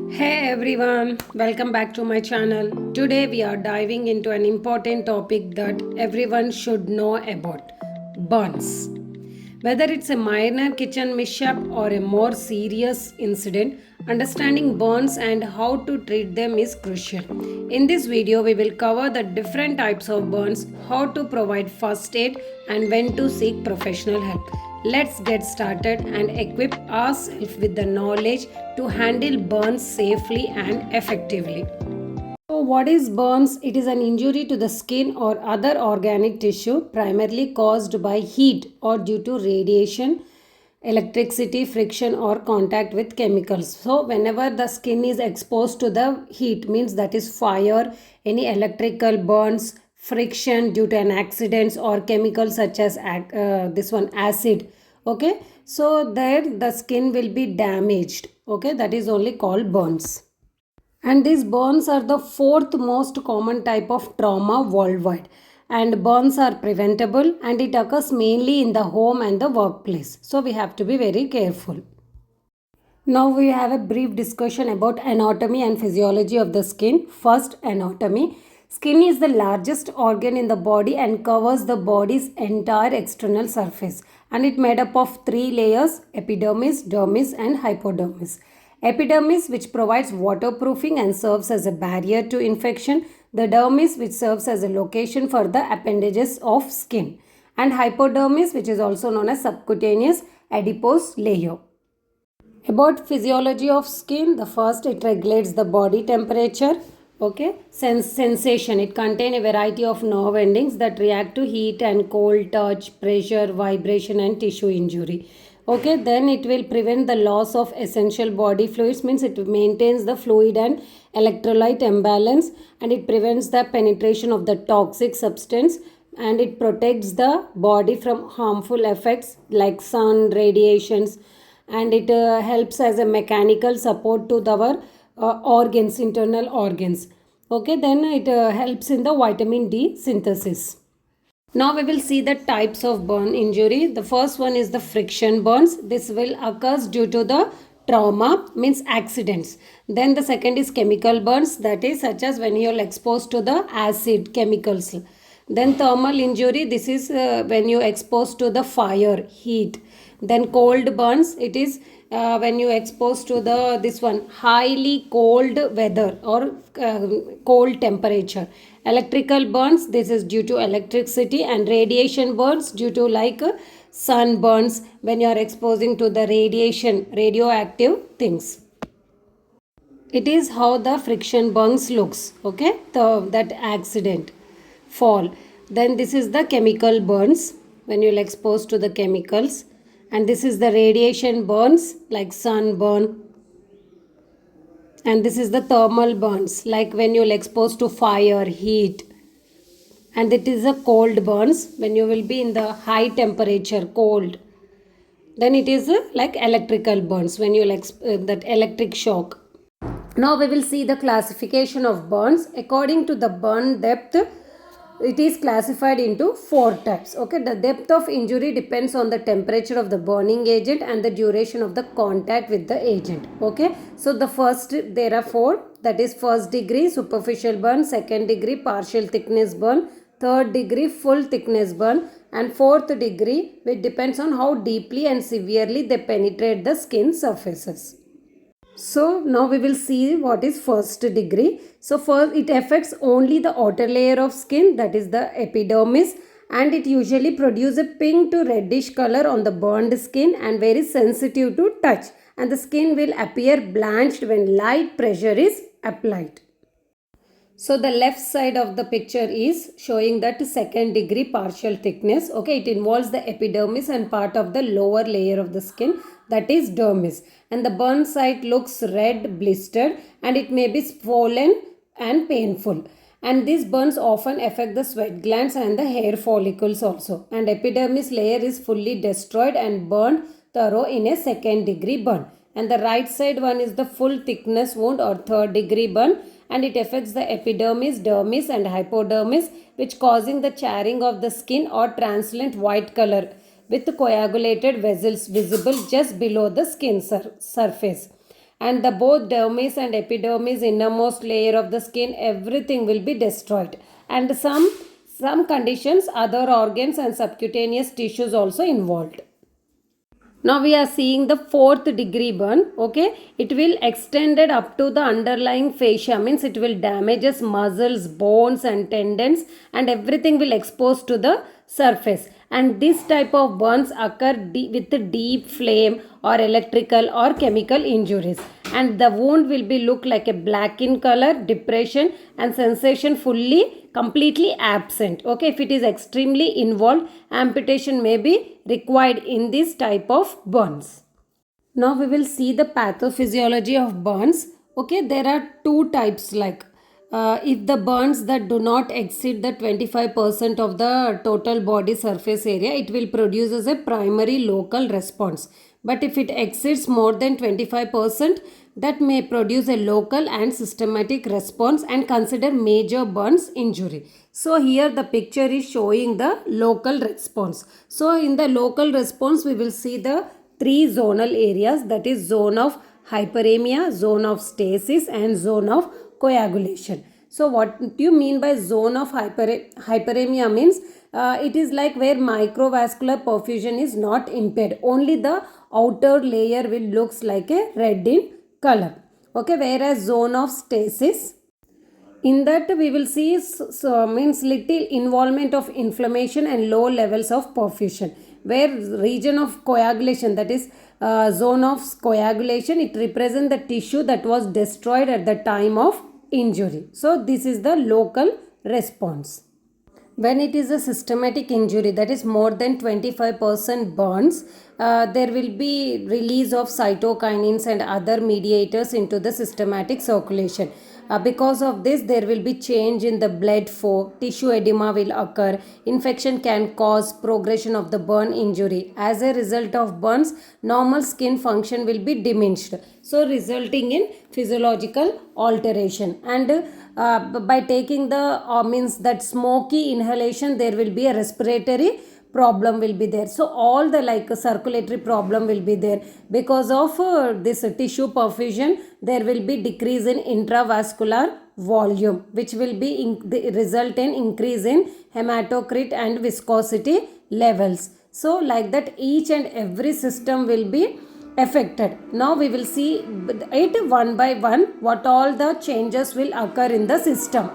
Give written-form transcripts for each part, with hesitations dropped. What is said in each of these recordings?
Hey everyone, welcome back to my channel. Today we are diving into an important topic that everyone should know about burns. Whether it's a minor kitchen mishap or a more serious incident, understanding burns and how to treat them is crucial. In this video, we will cover the different types of burns, how to provide first aid, and when to seek professional help. Let's get started and equip ourselves with the knowledge to handle burns safely and effectively. So, what is burns? It is an injury to the skin or other organic tissue primarily caused by heat or due to radiation, electricity, friction, or contact with chemicals. So, whenever the skin is exposed to the heat, means that is fire, any electrical burns, friction due to an accident, or chemicals such as this one acid. Okay, so there the skin will be damaged. Okay, that is only called burns. And these burns are the fourth most common type of trauma worldwide. And burns are preventable and it occurs mainly in the home and the workplace. So we have to be very careful. Now we have a brief discussion about anatomy and physiology of the skin. First, anatomy. Skin is the largest organ in the body and covers the body's entire external surface. And it made up of three layers: epidermis, dermis and hypodermis. Epidermis, which provides waterproofing and serves as a barrier to infection. The dermis, which serves as a location for the appendages of skin. And hypodermis, which is also known as subcutaneous adipose layer. About physiology of skin, the first, it regulates the body temperature. Okay, sensation, it contains a variety of nerve endings that react to heat and cold, touch, pressure, vibration and tissue injury. Okay, then it will prevent the loss of essential body fluids, means it maintains the fluid and electrolyte imbalance, and it prevents the penetration of the toxic substance, and it protects the body from harmful effects like sun, radiations, and it helps as a mechanical support to our organs, internal organs. Okay, then it helps in the vitamin D synthesis. Now we will see the types of burn injury. The first one is the friction burns. This will occurs due to the trauma, means accidents. Then the second is chemical burns, that is such as when you are exposed to the acid chemicals. Then thermal injury, this is when you exposed to the fire, heat. Then cold burns, it is when you exposed to the this one highly cold weather or cold temperature. Electrical burns, this is due to electricity, and radiation burns due to like sun burns when you are exposing to the radiation, radioactive things. It is how the friction burns looks. Okay, that accident fall. Then this is the chemical burns when you are exposed to the chemicals, and this is the radiation burns like sunburn, and this is the thermal burns like when you are exposed to fire, heat, and it is a cold burns when you will be in the high temperature, cold. Then it is like electrical burns when you that electric shock. Now we will see the classification of burns. According to the burn depth, it is classified into four types. Okay, the depth of injury depends on the temperature of the burning agent and the duration of the contact with the agent. Okay, so the first, there are four, that is first degree superficial burn, second degree partial thickness burn, third degree full thickness burn, and fourth degree, which depends on how deeply and severely they penetrate the skin surfaces. So now we will see what is first degree. So first, it affects only the outer layer of skin, that is the epidermis, and it usually produces a pink to reddish color on the burned skin and very sensitive to touch, and the skin will appear blanched when light pressure is applied. So the left side of the picture is showing that second degree partial thickness. Okay, it involves the epidermis and part of the lower layer of the skin, that is dermis. And the burn site looks red, blistered, and it may be swollen and painful. And these burns often affect the sweat glands and the hair follicles also. And epidermis layer is fully destroyed and burned thorough in a second degree burn. And the right side one is the full thickness wound or third degree burn, and it affects the epidermis, dermis and hypodermis, which causing the charring of the skin or translucent white color with coagulated vessels visible just below the skin surface. and the both dermis and epidermis, innermost layer of the skin, everything will be destroyed. And some conditions, other organs and subcutaneous tissues also involved. Now we are seeing the fourth degree burn. Okay, it will extended up to the underlying fascia, means it will damages muscles, bones and tendons, and everything will expose to the surface. And this type of burns occur with the deep flame or electrical or chemical injuries, and the wound will be look like a black in color, depression and sensation fully completely absent. Okay, if it is extremely involved, amputation may be required in this type of burns. Now we will see the pathophysiology of burns. Okay, there are two types, like if the burns that do not exceed the 25% of the total body surface area, it will produce as a primary local response. But if it exceeds more than 25%, that may produce a local and systematic response and consider major burns injury. So here the picture is showing the local response. So in the local response, we will see the three zonal areas, that is zone of hyperemia, zone of stasis and zone of coagulation. So what do you mean by zone of hyperemia? Means it is like where microvascular perfusion is not impaired, only the outer layer will looks like a red in color. Okay, whereas zone of stasis, in that we will see means little involvement of inflammation and low levels of perfusion. Where region of coagulation, that is zone of coagulation, it represents the tissue that was destroyed at the time of injury. So this is the local response. When it is a systematic injury, that is more than 25% burns, there will be release of cytokinins and other mediators into the systematic circulation. Because of this, there will be change in the blood flow, tissue edema will occur, infection can cause progression of the burn injury. As a result of burns, normal skin function will be diminished, so resulting in physiological alteration. And by taking the means that smoky inhalation, there will be a respiratory problem will be there. So all the like circulatory problem will be there. Because of this tissue perfusion, there will be decrease in intravascular volume, which will be result in increase in hematocrit and viscosity levels. So like that, each and every system will be affected. Now we will see it one by one, what all the changes will occur in the system.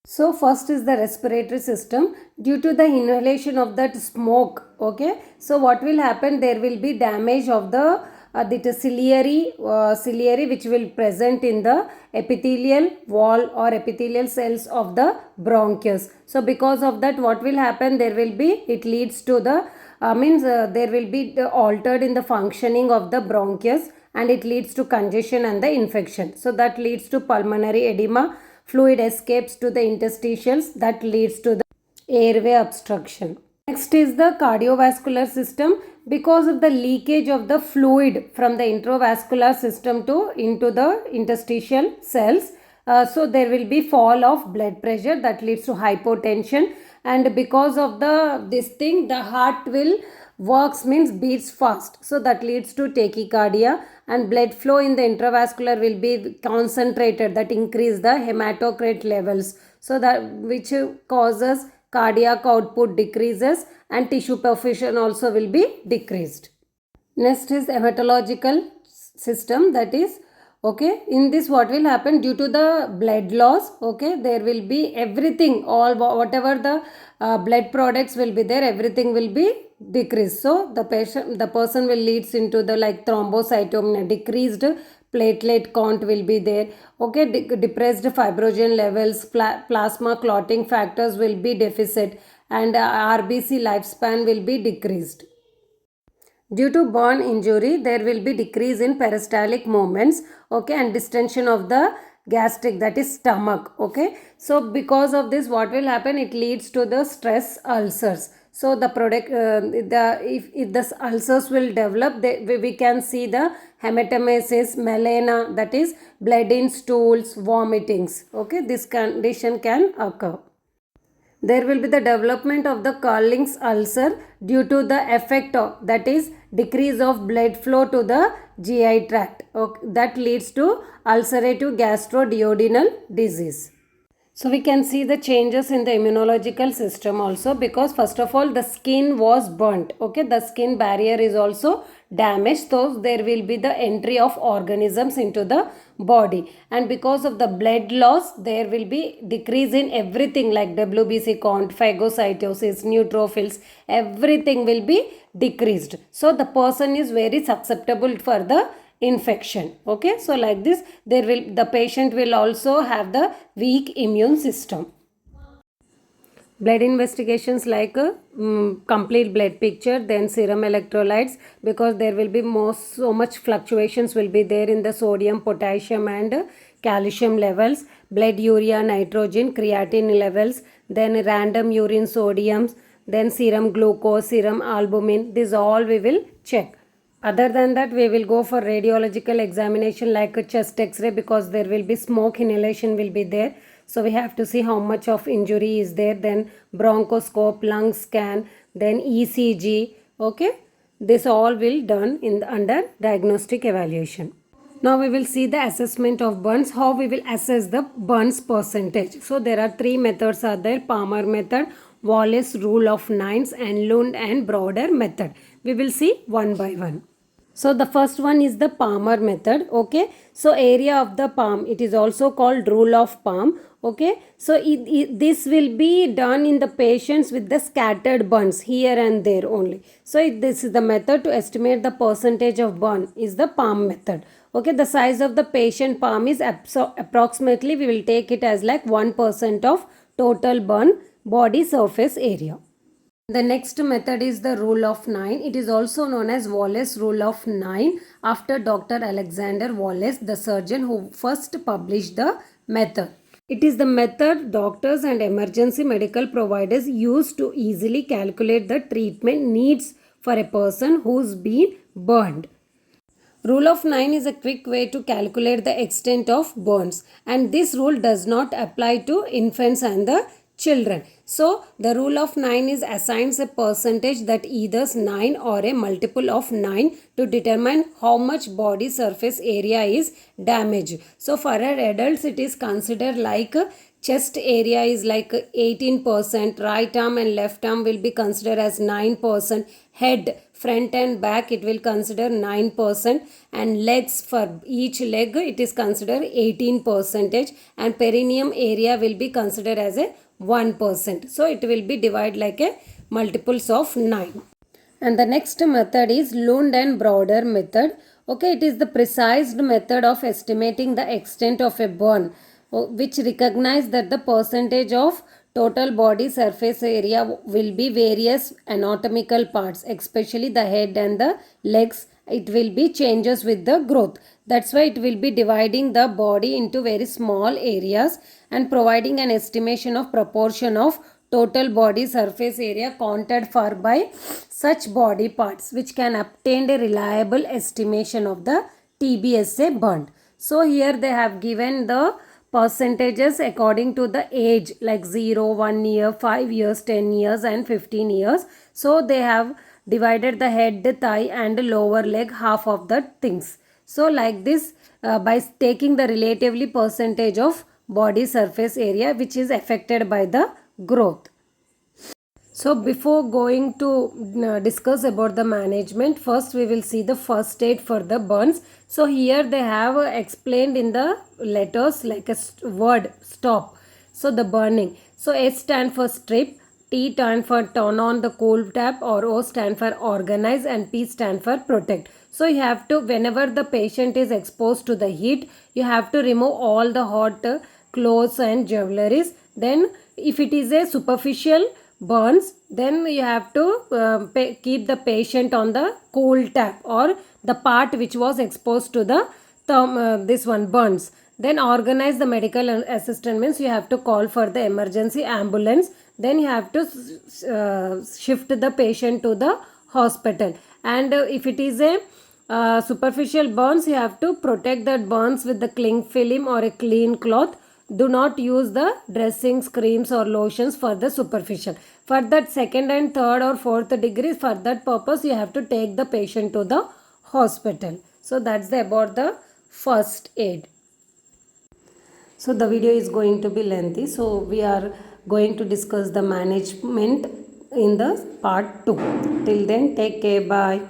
So first is the respiratory system. Due to the inhalation of that smoke, okay, so what will happen, there will be damage of the ciliary which will present in the epithelial wall or epithelial cells of the bronchus. So because of that, what will happen, there will be, it leads to the there will be altered in the functioning of the bronchus, and it leads to congestion and the infection. So that leads to pulmonary edema, fluid escapes to the interstitials, that leads to the airway obstruction. Next is the cardiovascular system. Because of the leakage of the fluid from the intravascular system into the interstitial cells, so there will be fall of blood pressure, that leads to hypotension. And because of this thing, the heart will works, means beats fast, so that leads to tachycardia. And blood flow in the intravascular will be concentrated, that increase the hematocrit levels, so that which causes cardiac output decreases and tissue perfusion also will be decreased. Next is hematological system, that is, okay, in this what will happen, due to the blood loss, okay, there will be everything, all whatever the blood products will be there, everything will be decreased. So the person will leads into the like thrombocytopenia, decreased platelet count will be there, okay, depressed fibrogen levels, plasma clotting factors will be deficit, and RBC lifespan will be decreased. Due to burn injury, there will be decrease in peristaltic movements, okay, and distension of the gastric, that is stomach, okay. So because of this, what will happen, it leads to the stress ulcers. So the if the ulcers will develop, we can see the hematemesis, melena, that is blood in stools, vomitings, okay, this condition can occur. There will be the development of the Carling's ulcer due to the effect of, that is, decrease of blood flow to the GI tract. Okay, that leads to ulcerative gastroduodenal disease. So we can see the changes in the immunological system also, because first of all the skin was burnt. Okay, the skin barrier is also damaged, so there will be the entry of organisms into the body, and because of the blood loss there will be decrease in everything like WBC count, phagocytosis, neutrophils, everything will be decreased. So the person is very susceptible for the infection. Okay, so like this the patient will also have the weak immune system. Blood investigations like complete blood picture, then serum electrolytes, because there will be so much fluctuations will be there in the sodium, potassium and calcium levels, blood urea, nitrogen, creatinine levels, then random urine sodiums, then serum glucose, serum albumin. This all we will check. Other than that, we will go for radiological examination like a chest x-ray, because there will be smoke inhalation will be there. So we have to see how much of injury is there. Then bronchoscope, lung scan, then ECG. Okay, this all will done under diagnostic evaluation. Now we will see the assessment of burns, how we will assess the burns percentage. So there are three methods are there: Palmer method, Wallace rule of nines, and Lund and Broder method. We will see one by one. So the first one is the Palmer method. Okay, so area of the palm, it is also called rule of palm. Okay, so this will be done in the patients with the scattered burns here and there only. So this is the method to estimate the percentage of burn is the palm method. Okay, the size of the patient palm is approximately, we will take it as like 1% of total burn body surface area. The next method is the rule of 9. It is also known as Wallace rule of 9 after Dr. Alexander Wallace, the surgeon who first published the method. It is the method doctors and emergency medical providers use to easily calculate the treatment needs for a person who's been burned. Rule of 9 is a quick way to calculate the extent of burns, and this rule does not apply to infants and the children. So the rule of 9 is assigns a percentage that either 9 or a multiple of 9 to determine how much body surface area is damaged. So for adults it is considered like chest area is like 18%, right arm and left arm will be considered as 9%, head, front and back it will consider 9%, and legs, for each leg it is considered 18%, and perineum area will be considered as a 1%. So it will be divided like a multiples of 9. And the next method is Lund and Broder method. Okay, it is the precise method of estimating the extent of a burn, which recognize that the percentage of total body surface area will be various anatomical parts, especially the head and the legs. It will be changes with the growth. That's why it will be dividing the body into very small areas and providing an estimation of proportion of total body surface area counted for by such body parts, which can obtain a reliable estimation of the TBSA burn. So here they have given the percentages according to the age, like 0, 1 year, 5 years, 10 years and 15 years. So they have divided the head, thigh and lower leg, half of the things. So like this, by taking the relatively percentage of body surface area which is affected by the growth. So before going to discuss about the management, first we will see the first aid for the burns. So here they have explained in the letters like a word stop. So the burning. So S stand for strip, T stand for turn on the cool tap, or O stand for organize, and P stand for protect. So you have to, whenever the patient is exposed to the heat, you have to remove all the hot clothes and jewelries. Then if it is a superficial burns, then you have to keep the patient on the cool tap or the part which was exposed to the this one burns. Then organize the medical assistant means you have to call for the emergency ambulance. Then you have to shift the patient to the hospital. And if it is a superficial burns, you have to protect that burns with the cling film or a clean cloth. do not use the dressings, creams or lotions for the superficial. For that second and third or fourth degree, for that purpose you have to take the patient to the hospital. So that's about the first aid. So the video is going to be lengthy. So we are going to discuss the management in the part 2. Till then, take care. Bye.